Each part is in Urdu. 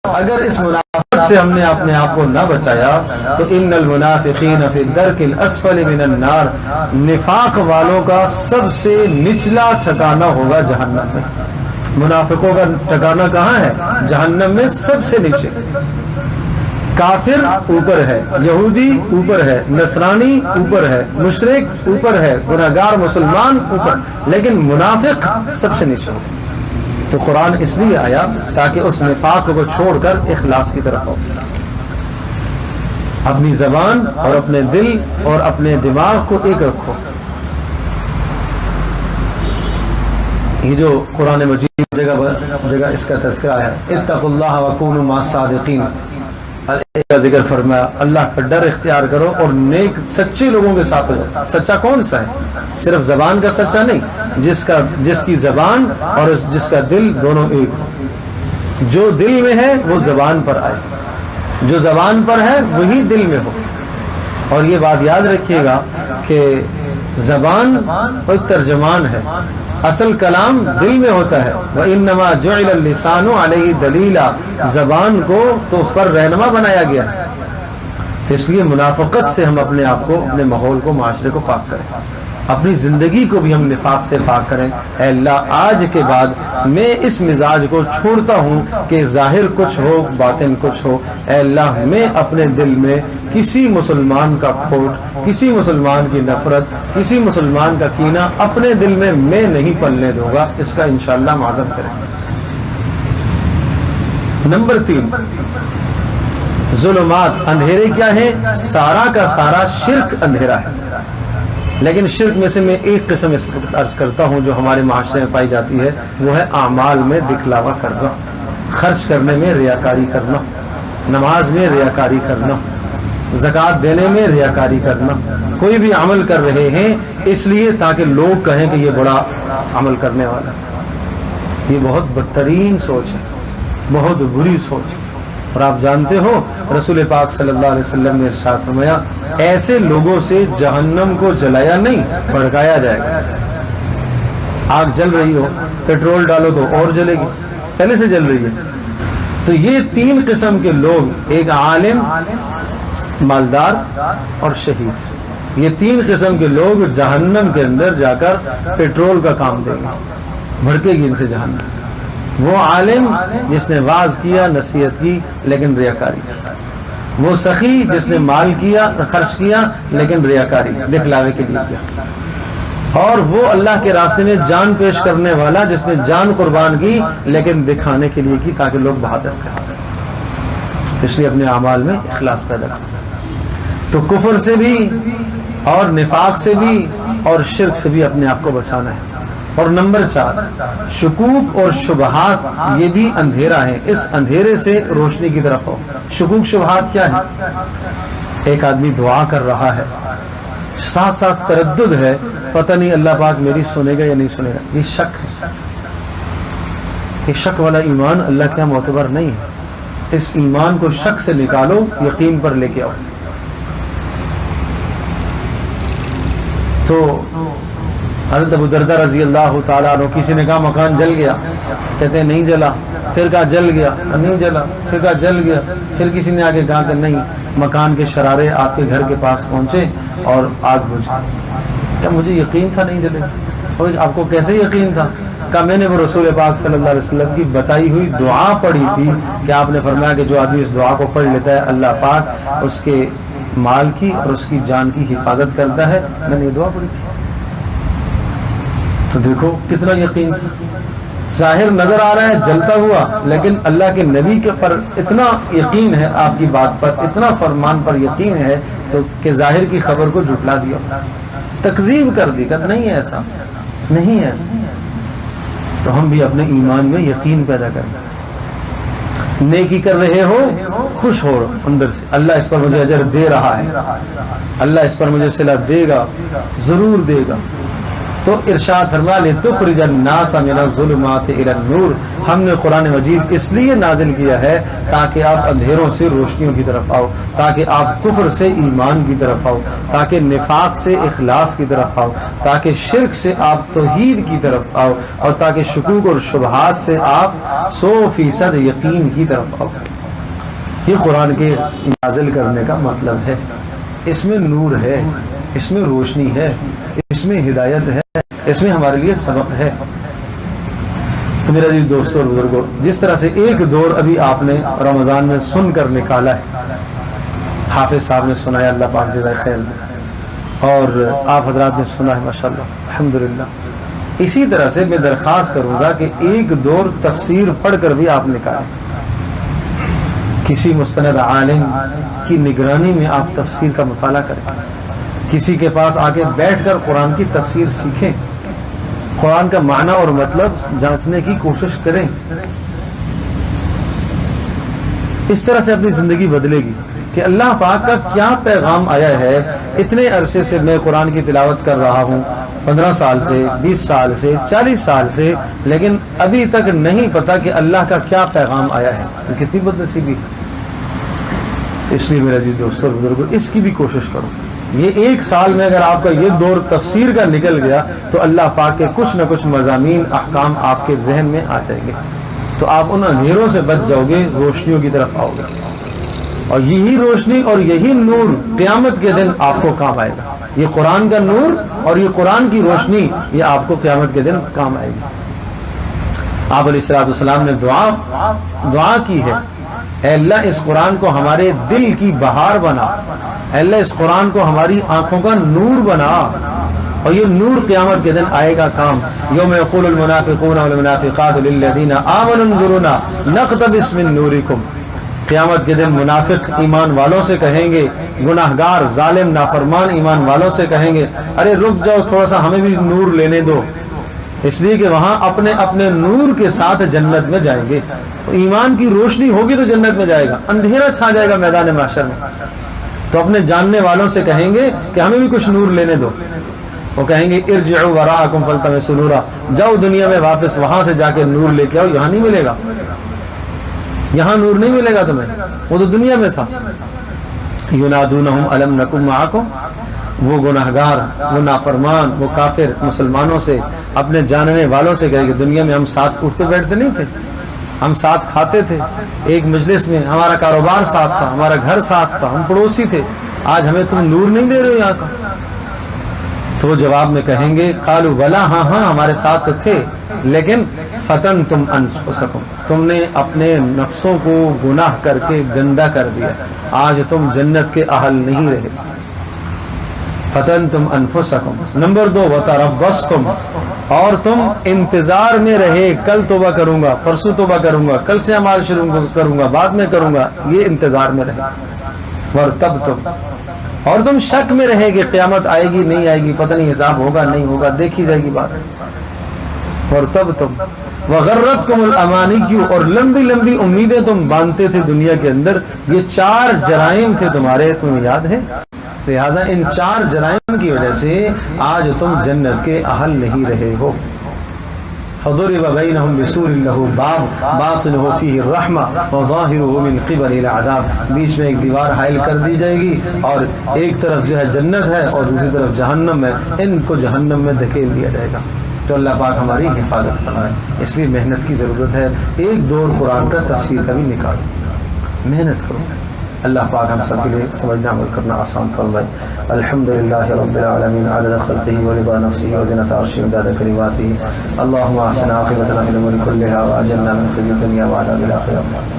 اگر اس منافقت سے ہم نے اپنے آپ کو نہ بچایا تو ان المنافقین فی الدرک الاسفل من النار، نفاق والوں کا سب سے نچلا ٹھکانہ ہوگا جہنم میں۔ منافقوں کا ٹھکانہ کہاں ہے؟ جہنم میں سب سے نیچے۔ کافر اوپر ہے، یہودی اوپر ہے، نصرانی اوپر ہے، مشرک اوپر ہے، گناہگار مسلمان اوپر، لیکن منافق سب سے نیچے ہو۔ تو قرآن اس لیے آیا تاکہ اس نفاق کو چھوڑ کر اخلاص کی طرف ہو، اپنی زبان اور اپنے دل اور اپنے دماغ کو ایک رکھو۔ یہ جو قرآن مجید جگہ اس کا تذکرہ ہے، اتقوا اللہ وکونوا مع الصادقین، کا ذکر فرمایا، اللہ کا ڈر اختیار کرو اور نیک سچے لوگوں کے ساتھ ہو جاؤ۔ سچا کون سا ہے؟ صرف زبان کا سچا نہیں، جس کی زبان اور جس کا دل دونوں ایک ہو۔ جو دل میں ہے وہ زبان پر آئے، جو زبان پر ہے وہی دل میں ہو۔ اور یہ بات یاد رکھیے گا کہ زبان ایک ترجمان ہے، اصل کلام دل میں ہوتا ہے۔ وَإِنَّمَا جُعِلَ اللِّسَانُ عَلَيْهِ دَلِيلًا، زبان کو تو اس پر رہنما بنایا گیا ہے۔ تو اس لیے منافقت سے ہم اپنے آپ کو، اپنے ماحول کو، معاشرے کو پاک کریں، اپنی زندگی کو بھی ہم نفاق سے پاک کریں۔ اے اللہ، آج کے بعد میں اس مزاج کو چھوڑتا ہوں کہ ظاہر کچھ ہو باطن کچھ ہو۔ اے اللہ، میں اپنے دل میں کسی مسلمان کا کھوٹ، کسی مسلمان کی نفرت، کسی مسلمان کا کینہ اپنے دل میں نہیں پلنے دوں گا۔ اس کا انشاءاللہ معذرت کریں۔ نمبر 3، ظلمات، اندھیرے کیا ہیں؟ سارا کا سارا شرک اندھیرا ہے۔ لیکن شرک میں سے میں ایک قسم عرض کرتا ہوں جو ہمارے معاشرے میں پائی جاتی ہے، وہ ہے اعمال میں دکھلاوا کرنا، خرچ کرنے میں ریاکاری کرنا، نماز میں ریاکاری کرنا، زکوٰۃ دینے میں ریاکاری کرنا۔ کوئی بھی عمل کر رہے ہیں اس لیے تاکہ لوگ کہیں کہ یہ بڑا عمل کرنے والا ہے۔ یہ بہت بدترین سوچ ہے، بہت بری سوچ ہے۔ اور آپ جانتے ہو رسول پاک صلی اللہ علیہ وسلم نے ارشاد فرمایا، ایسے لوگوں سے جہنم کو جلایا نہیں بھڑکایا جائے گا۔ آگ جل رہی ہو، پیٹرول ڈالو تو اور جلے گی، پہلے سے جل رہی ہے۔ تو یہ 3 قسم کے لوگ، ایک عالم، مالدار اور شہید، یہ 3 قسم کے لوگ جہنم کے اندر جا کر پیٹرول کا کام دیں گے، بھڑکے گی ان سے جہنم۔ وہ عالم جس نے واعظ کیا، نصیحت کی، لیکن ریاکاری کی۔ وہ سخی جس نے مال کیا، خرچ کیا، لیکن ریاکاری، دکھلاوے کے لیے کیا۔ اور وہ اللہ کے راستے میں جان پیش کرنے والا جس نے جان قربان کی، لیکن دکھانے کے لیے کی تاکہ لوگ بہادر کریں۔ اس لیے اپنے اعمال میں اخلاص پیدا کریں۔ تو کفر سے بھی اور نفاق سے بھی اور شرک سے بھی اپنے آپ کو بچانا ہے۔ اور نمبر 4، شکوک اور شبہات، یہ بھی اندھیرا ہے، اس اندھیرے سے روشنی کی طرف ہو۔ شکوک شبہات کیا ہے؟ ایک آدمی دعا کر رہا ہے، ساتھ ساتھ تردد ہے، پتہ نہیں اللہ پاک میری سنے گا یا نہیں سنے گا، یہ شک ہے۔ یہ شک والا ایمان اللہ کا معتبر نہیں ہے۔ اس ایمان کو شک سے نکالو، یقین پر لے کے آؤ۔ تو حضرت ابو دردہ رضی اللہ تعالیٰ عنہ، کسی نے کہا مکان جل گیا، کہتے ہیں نہیں جلا، پھر کہا جل گیا، نہیں جلا، پھر کہا جل گیا، پھر کسی نے آگے کہا کہ نہیں، مکان کے شرارے آپ کے گھر کے پاس پہنچے اور آگ بجھ گئی۔ کیا مجھے یقین تھا نہیں جلے گا؟ آپ کو کیسے یقین تھا؟ کہا میں نے وہ رسول پاک صلی اللہ علیہ وسلم کی بتائی ہوئی دعا پڑھی تھی کہ آپ نے فرمایا کہ جو آدمی اس دعا کو پڑھ لیتا ہے اللہ پاک اس کے مال کی اور اس کی جان کی حفاظت کرتا ہے۔ میں نے یہ دعا پڑھی تھی۔ تو دیکھو کتنا یقین تھا۔ ظاہر نظر آ رہا ہے جلتا ہوا، لیکن اللہ کے نبی کے پر اتنا یقین ہے، آپ کی بات پر اتنا فرمان پر یقین ہے تو کہ ظاہر کی خبر کو جھٹلا دیا، تکذیب کر دی کہ نہیں ہے ایسا، نہیں ہے ایسا۔ تو ہم بھی اپنے ایمان میں یقین پیدا کریں۔ نیکی کر رہے ہو، خوش ہو اندر سے، اللہ اس پر مجھے اجر دے رہا ہے، اللہ اس پر مجھے صلہ دے گا، ضرور دے گا۔ تو ارشاد فرمایا لِتُخْرِجَ النَّاسَ مِنَ الظُّلُمَاتِ إِلَى النُّورِ، ہم نے قرآن مجید اس لیے نازل کیا ہے تاکہ آپ اندھیروں سے روشنیوں کی طرف آؤ، تاکہ آپ کفر سے ایمان کی طرف آؤ، تاکہ نفاق سے اخلاص کی طرف آؤ، تاکہ شرک سے آپ توحید کی طرف آؤ، اور تاکہ شکوک اور شبہات سے آپ 100% یقین کی طرف آؤ۔ یہ قرآن کے نازل کرنے کا مطلب ہے۔ اس میں نور ہے، اس میں روشنی ہے، اس میں ہدایت ہے، اس میں ہمارے لیے سبق ہے۔ تو میرے عزیز دوستوں اور بزرگوں، جس طرح سے ایک دور ابھی آپ نے رمضان میں سن کر نکالا ہے، حافظ صاحب نے سنایا، اللہ پاک جزائے خیر دے، اور آپ حضرات نے سنا ہے ماشاءاللہ الحمدللہ، اسی طرح سے میں درخواست کروں گا کہ ایک دور تفسیر پڑھ کر بھی آپ نکالیں، کسی مستند عالم کی نگرانی میں آپ تفسیر کا مطالعہ کریں، کسی کے پاس آگے بیٹھ کر قرآن کی تفسیر سیکھیں، قرآن کا معنی اور مطلب جانچنے کی کوشش کریں۔ اس طرح سے اپنی زندگی بدلے گی کہ اللہ پاک کا کیا پیغام آیا ہے۔ اتنے عرصے سے میں قرآن کی تلاوت کر رہا ہوں، 15 سال سے، 20 سال سے، 40 سال سے، لیکن ابھی تک نہیں پتا کہ اللہ کا کیا پیغام آیا ہے، تو کتنی بد نصیبی۔ اس لیے میرے عزیز دوستوں اور بزرگوں، اس کی بھی کوشش کرو۔ یہ ایک سال میں اگر آپ کا یہ دور تفسیر کا نکل گیا تو اللہ پاک کے کچھ نہ کچھ مضامین، احکام آپ کے ذہن میں آ جائیں گے، تو آپ ان اندھیروں سے بچ جاؤ گے، روشنیوں کی طرف آؤ گے، اور یہی روشنی اور یہی نور قیامت کے دن آپ کو کام آئے گا۔ یہ قرآن کا نور اور یہ قرآن کی روشنی، یہ آپ کو قیامت کے دن کام آئے گی۔ آپ علیہ الصلوۃ والسلام نے دعا کی ہے، اے اللہ اس قرآن کو ہمارے دل کی بہار بنا، اے اللہ اس قرآن کو ہماری آنکھوں کا نور بنا، اور یہ نور قیامت کے دن آئے گا کام۔ یوم یقول المنافقون والمنافقات للذین آمنوا انظرونا نقتبس من نورکم، قیامت کے دن منافق ایمان والوں سے کہیں گے، گناہگار ظالم نافرمان ایمان والوں سے کہیں گے، ارے رک جاؤ تھوڑا سا ہمیں بھی نور لینے دو، اس لیے کہ وہاں اپنے اپنے نور کے ساتھ جنت میں جائیں گے۔ تو ایمان کی روشنی ہوگی تو جنت میں جائے گا، اندھیرا چھا جائے گا میدان محشر میں، تو اپنے جاننے والوں سے کہیں گے کہ ہمیں بھی کچھ نور لینے دو، وہ کہیں گے ارجعوا وراءکم فالتمسوا نورا، جاؤ دنیا میں واپس وہاں سے جا کے نور لے کے آؤ، یہاں نہیں ملے گا، یہاں نور نہیں ملے گا تمہیں، وہ تو دنیا میں تھا۔ ینادونہم الم نکن معکم، وہ گناہگار، وہ نافرمان، وہ کافر مسلمانوں سے، اپنے جاننے والوں سے کہے کہ دنیا میں ہم ساتھ اٹھتے بیٹھتے نہیں تھے، ہم ساتھ کھاتے تھے، ایک مجلس میں ہمارا کاروبار ساتھ تھا، ہمارا گھر ساتھ تھا، ہم پڑوسی تھے، آج ہمیں تم نور نہیں دے رہے ہو یہاں کا؟ تو وہ جواب میں کہیں گے قالوا بلا، ہاں ہاں ہمارے ساتھ تو تھے، لیکن فتنتم انفسکم، تم نے اپنے نفسوں کو گناہ کر کے گندا کر دیا، آج تم جنت کے اہل نہیں رہے۔ فتنتم انفسکم۔ نمبر 2 وتربصتم، اور تم انتظار میں رہے، کل توبہ کروں گا، پرسوں توبہ کروں گا، کل سے اعمال شروع کروں گا، بعد میں کروں گا، یہ انتظار میں رہے۔ ورتبتم، اور تم شک میں رہے کہ قیامت آئے گی نہیں آئے گی، پتہ نہیں حساب ہوگا نہیں ہوگا، دیکھی جائے گی بات۔ ورتبتم وغرتکم الامانی، اور لمبی لمبی امیدیں تم باندھتے تھے دنیا کے اندر، یہ 4 جرائم تھے تمہارے، تمہیں یاد ہے؟ لہٰذا ان 4 جرائم کی وجہ سے آج تم جنت کے اہل نہیں رہے ہو۔ فضرب بینہم بسور لہ باب باطنہ فیہ الرحمہ وظاہرہ من قبل العذاب، بیچ میں ایک دیوار حائل کر دی جائے گی، اور ایک طرف جو ہے جنت ہے اور دوسری طرف جہنم ہے، ان کو جہنم میں دھکیل دیا جائے گا۔ تو اللہ پاک ہماری حفاظت فرمائے، اس لیے محنت کی ضرورت ہے۔ ایک دور قرآن کا تفسیر کا بھی نکالو، محنت کرو، اللہ پاک ہم سب کے لیے سمجھنا عمل کرنا آسان فرمائے۔ الحمدللہ رب العالمین عدد خلقہ ورضا نفسہ وزنۃ عرشہ ومداد کلماتہ، اللہم احسن عاقبتنا فی الامور کلہا واجرنا من خزی الدنیا وعذاب الآخرہ۔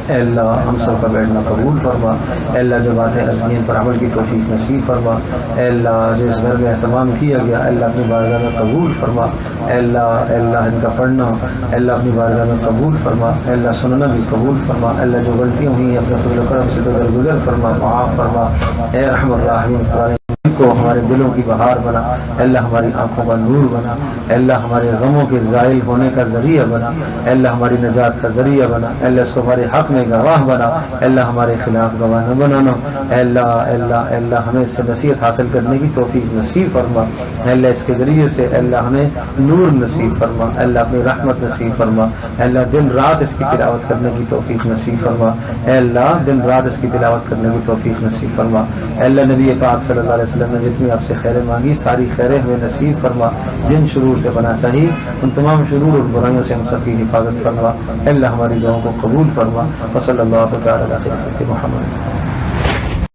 اے اللہ ہم سب کا بیٹھنا قبول فرما، اے اللہ جو باتیں ارسین پر عمل کی توفیق نصیب فرما، اے اللہ جو اس گھر میں اہتمام کیا گیا اے اللہ اپنی بارگاہ میں قبول فرما، اے اللہ ان کا پڑھنا اے اللہ اپنی بارگاہ میں قبول فرما، اے اللہ سننا بھی قبول فرما، اے اللہ جو غلطیاں ہوئی اپنے فضل و کرم سے درگزر فرما، معاف فرما، اے رحم الراحمین۔ کو ہمارے دلوں کی بہار بنا، اے اللہ ہماری آنکھوں کا نور بنا، اے اللہ ہمارے غموں کے زائل ہونے کا ذریعہ بنا، اے اللہ ہماری نجات کا ذریعہ بنا، اے اللہ اس کو ہمارے حق میں گواہ بنا، اے اللہ ہمارے خلاف گواہ نہ بنانا، اے اللہ اے اللہ اے اللہ ہمیں اس سے نصیحت حاصل کرنے کی توفیق نصیب فرما، اے اللہ اس کے ذریعے سے اے اللہ ہمیں نور نصیب فرما، اے اللہ اپنی رحمت نصیب فرما، اے اللہ دن رات اس کی تلاوت کرنے کی توفیق نصیب فرما، اے اللہ دن رات اس کی تلاوت کرنے کی توفیق نصیب فرما، اے اللہ نبی پاک صلی اللہ علیہ وسلم نے جتنی آپ سے خیریں مانگی ساری خیریں ہمیں نصیب فرما، جن شرور سے بنا چاہیے ان تمام شرور اور برائیوں سے ہم سب کی حفاظت فرما، اے اللہ ہماری دعاؤں کو قبول فرما، وصلی اللہ تعالی علی خیر خلق محمد۔